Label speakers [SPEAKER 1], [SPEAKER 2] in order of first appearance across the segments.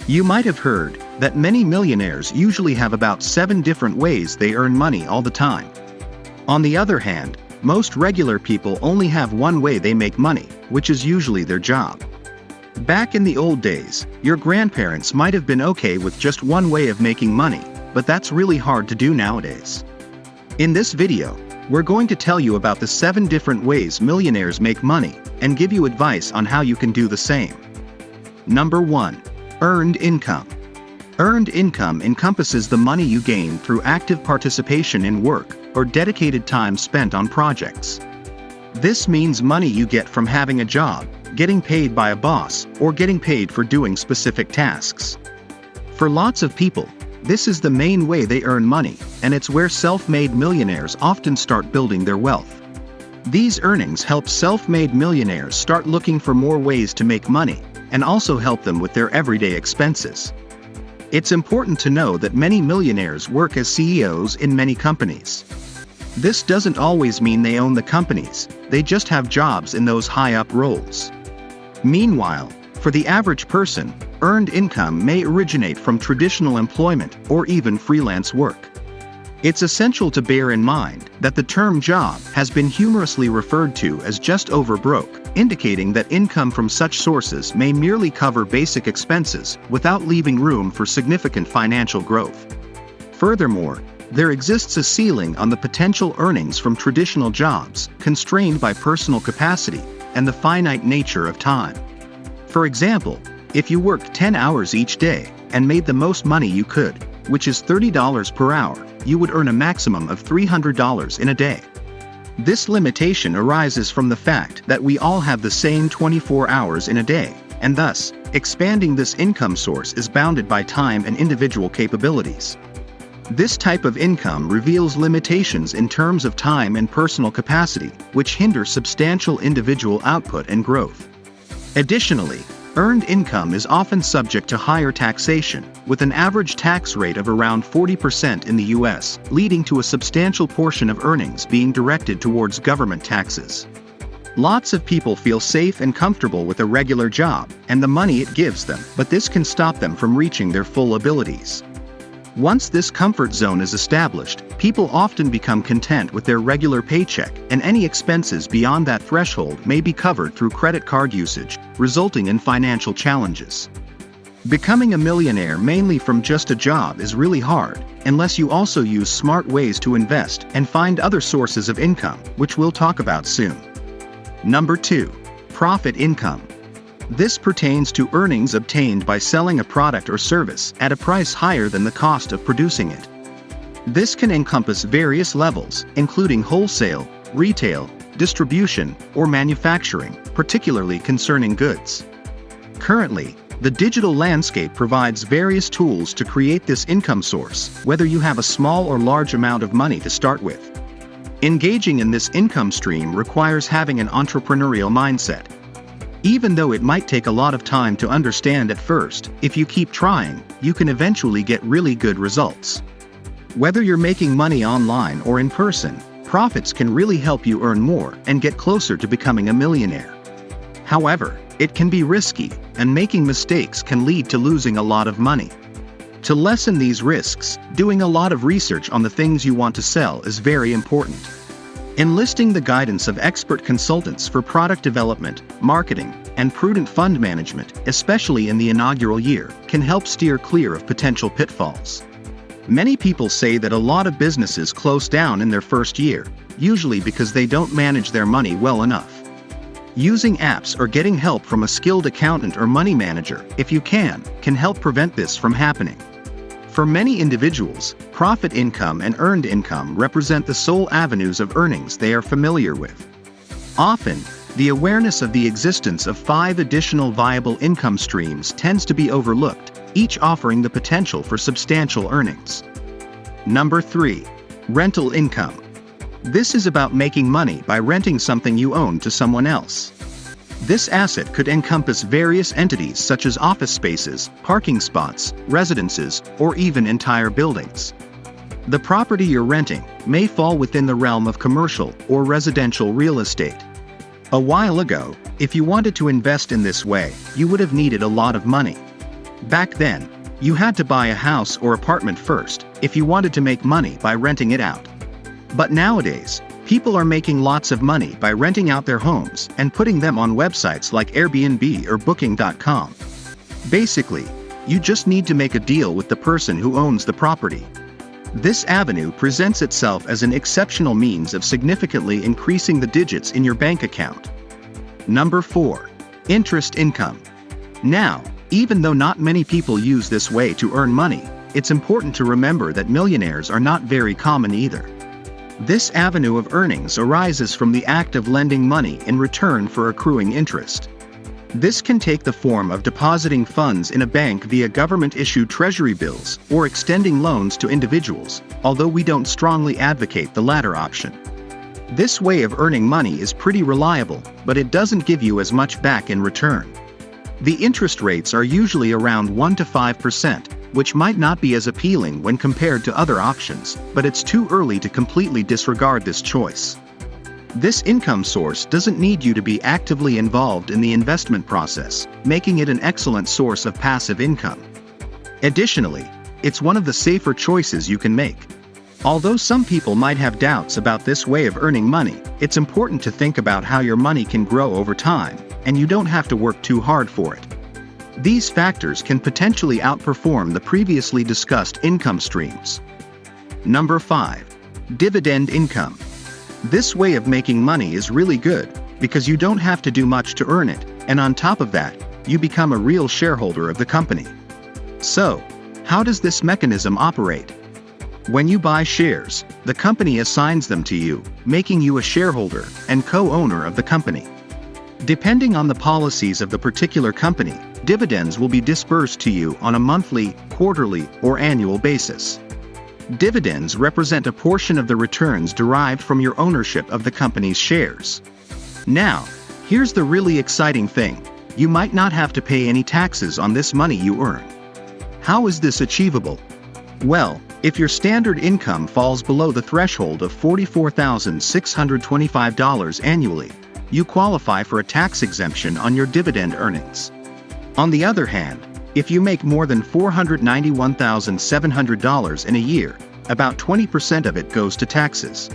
[SPEAKER 1] You might have heard that many millionaires usually have about 7 different ways they earn money all the time. On the other hand, most regular people only have one way they make money, which is usually their job. Back in the old days, your grandparents might have been okay with just one way of making money, but that's really hard to do nowadays. In this video, we're going to tell you about the 7 different ways millionaires make money, and give you advice on how you can do the same. Number 1. Earned income. Earned income encompasses the money you gain through active participation in work, or dedicated time spent on projects. This means money you get from having a job, getting paid by a boss, or getting paid for doing specific tasks. For lots of people, this is the main way they earn money, and it's where self-made millionaires often start building their wealth. These earnings help self-made millionaires start looking for more ways to make money, and also help them with their everyday expenses. It's important to know that many millionaires work as CEOs in many companies. This doesn't always mean they own the companies, they just have jobs in those high-up roles. Meanwhile, for the average person, earned income may originate from traditional employment or even freelance work. It's essential to bear in mind that the term job has been humorously referred to as just over broke, indicating that income from such sources may merely cover basic expenses without leaving room for significant financial growth. Furthermore, there exists a ceiling on the potential earnings from traditional jobs, constrained by personal capacity and the finite nature of time. For example, if you worked 10 hours each day and made the most money you could, which is $30 per hour, you would earn a maximum of $300 in a day. This limitation arises from the fact that we all have the same 24 hours in a day, and thus, expanding this income source is bounded by time and individual capabilities. This type of income reveals limitations in terms of time and personal capacity, which hinder substantial individual output and growth. Additionally, earned income is often subject to higher taxation, with an average tax rate of around 40% in the US, leading to a substantial portion of earnings being directed towards government taxes. Lots of people feel safe and comfortable with a regular job and the money it gives them, but this can stop them from reaching their full abilities. Once this comfort zone is established, people often become content with their regular paycheck, and any expenses beyond that threshold may be covered through credit card usage, resulting in financial challenges. Becoming a millionaire mainly from just a job is really hard, unless you also use smart ways to invest and find other sources of income, which we'll talk about soon. Number 2. Profit income. This pertains to earnings obtained by selling a product or service at a price higher than the cost of producing it. This can encompass various levels, including wholesale, retail, distribution, or manufacturing, particularly concerning goods. Currently, the digital landscape provides various tools to create this income source, whether you have a small or large amount of money to start with. Engaging in this income stream requires having an entrepreneurial mindset. Even though it might take a lot of time to understand at first, if you keep trying, you can eventually get really good results. Whether you're making money online or in person, profits can really help you earn more and get closer to becoming a millionaire. However, it can be risky, and making mistakes can lead to losing a lot of money. To lessen these risks, doing a lot of research on the things you want to sell is very important. Enlisting the guidance of expert consultants for product development, marketing, and prudent fund management, especially in the inaugural year, can help steer clear of potential pitfalls. Many people say that a lot of businesses close down in their first year, usually because they don't manage their money well enough. Using apps or getting help from a skilled accountant or money manager, if you can help prevent this from happening. For many individuals, profit income and earned income represent the sole avenues of earnings they are familiar with. Often, the awareness of the existence of 5 additional viable income streams tends to be overlooked, each offering the potential for substantial earnings. Number 3. Rental income. This is about making money by renting something you own to someone else. This asset could encompass various entities such as office spaces, parking spots, residences, or even entire buildings. The property you're renting may fall within the realm of commercial or residential real estate. A while ago, if you wanted to invest in this way, you would have needed a lot of money. Back then, you had to buy a house or apartment first if you wanted to make money by renting it out. But nowadays, people are making lots of money by renting out their homes and putting them on websites like Airbnb or Booking.com. Basically, you just need to make a deal with the person who owns the property. This avenue presents itself as an exceptional means of significantly increasing the digits in your bank account. Number 4. Interest income. Now, even though not many people use this way to earn money, it's important to remember that millionaires are not very common either. This avenue of earnings arises from the act of lending money in return for accruing interest. This can take the form of depositing funds in a bank via government-issued treasury bills or extending loans to individuals, although we don't strongly advocate the latter option. This way of earning money is pretty reliable, but it doesn't give you as much back in return. The interest rates are usually around 1 to 5%, which might not be as appealing when compared to other options, but it's too early to completely disregard this choice. This income source doesn't need you to be actively involved in the investment process, making it an excellent source of passive income. Additionally, it's one of the safer choices you can make. Although some people might have doubts about this way of earning money, it's important to think about how your money can grow over time, and you don't have to work too hard for it. These factors can potentially outperform the previously discussed income streams. Number 5. Dividend income. This way of making money is really good, because you don't have to do much to earn it, and on top of that, you become a real shareholder of the company. So, how does this mechanism operate? When you buy shares, the company assigns them to you, making you a shareholder and co-owner of the company. Depending on the policies of the particular company, dividends will be disbursed to you on a monthly, quarterly, or annual basis. Dividends represent a portion of the returns derived from your ownership of the company's shares. Now, here's the really exciting thing: you might not have to pay any taxes on this money you earn. How is this achievable? Well, if your standard income falls below the threshold of $44,625 annually, you qualify for a tax exemption on your dividend earnings. On the other hand, if you make more than $491,700 in a year, about 20% of it goes to taxes.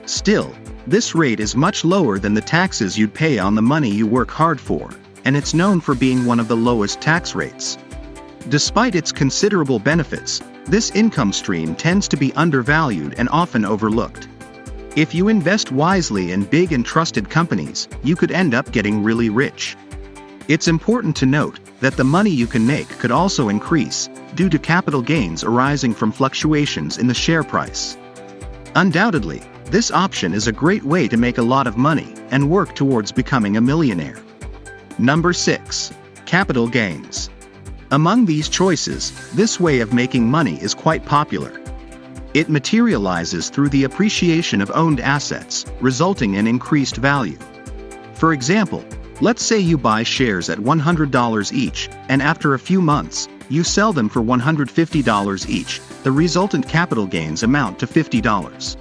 [SPEAKER 1] Still, this rate is much lower than the taxes you'd pay on the money you work hard for, and it's known for being one of the lowest tax rates. Despite its considerable benefits, this income stream tends to be undervalued and often overlooked. If you invest wisely in big and trusted companies, you could end up getting really rich. It's important to note that the money you can make could also increase due to capital gains arising from fluctuations in the share price. Undoubtedly, this option is a great way to make a lot of money and work towards becoming a millionaire. Number 6. Capital gains. Among these choices, this way of making money is quite popular. It materializes through the appreciation of owned assets, resulting in increased value. For example, let's say you buy shares at $100 each, and after a few months, you sell them for $150 each. The resultant capital gains amount to $50.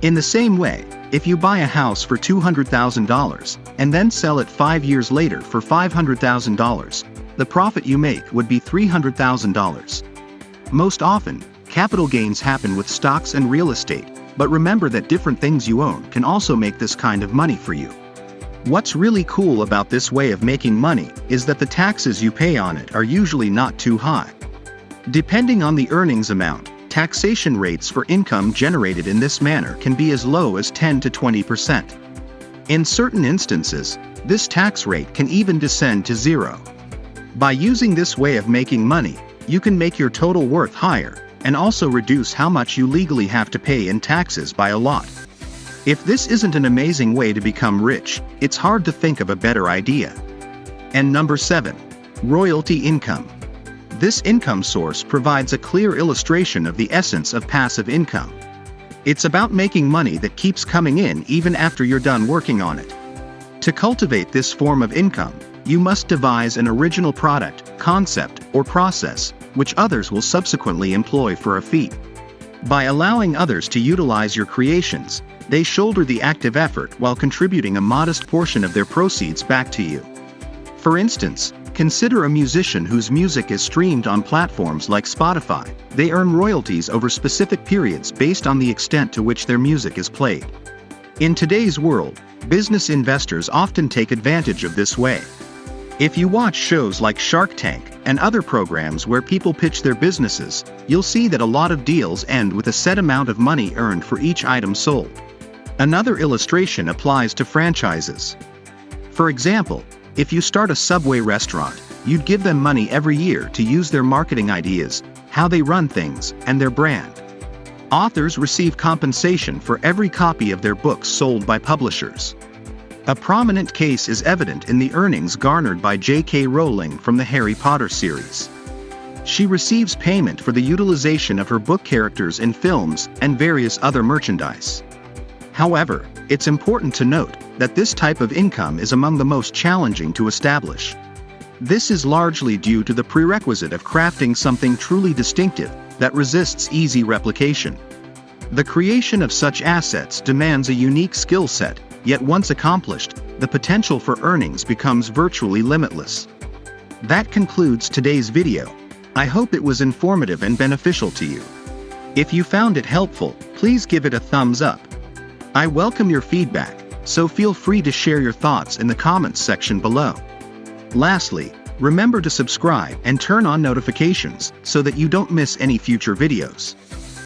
[SPEAKER 1] In the same way, if you buy a house for $200,000, and then sell it 5 years later for $500,000, the profit you make would be $300,000. Most often, capital gains happen with stocks and real estate, but remember that different things you own can also make this kind of money for you. What's really cool about this way of making money is that the taxes you pay on it are usually not too high. Depending on the earnings amount, taxation rates for income generated in this manner can be as low as 10 to 20%. In certain instances, this tax rate can even descend to zero. By using this way of making money, you can make your total worth higher, and also reduce how much you legally have to pay in taxes by a lot. If this isn't an amazing way to become rich, it's hard to think of a better idea. And number 7. Royalty income. This income source provides a clear illustration of the essence of passive income. It's about making money that keeps coming in even after you're done working on it. To cultivate this form of income, you must devise an original product, concept, or process, which others will subsequently employ for a fee. By allowing others to utilize your creations, they shoulder the active effort while contributing a modest portion of their proceeds back to you. For instance, Consider a musician whose music is streamed on platforms like Spotify. They earn royalties over specific periods based on the extent to which their music is played. In today's world, business investors often take advantage of this way. If you watch shows like Shark Tank and other programs where people pitch their businesses, you'll see that a lot of deals end with a set amount of money earned for each item sold. Another illustration applies to franchises. For example, if you start a Subway restaurant, you'd give them money every year to use their marketing ideas, how they run things, and their brand. Authors receive compensation for every copy of their books sold by publishers. A prominent case is evident in the earnings garnered by J.K. Rowling from the Harry Potter series. She receives payment for the utilization of her book characters in films and various other merchandise. However, it's important to note that this type of income is among the most challenging to establish. This is largely due to the prerequisite of crafting something truly distinctive that resists easy replication. The creation of such assets demands a unique skill set, yet once accomplished, the potential for earnings becomes virtually limitless. That concludes today's video. I hope it was informative and beneficial to you. If you found it helpful, please give it a thumbs up. I welcome your feedback, so feel free to share your thoughts in the comments section below. Lastly, remember to subscribe and turn on notifications so that you don't miss any future videos.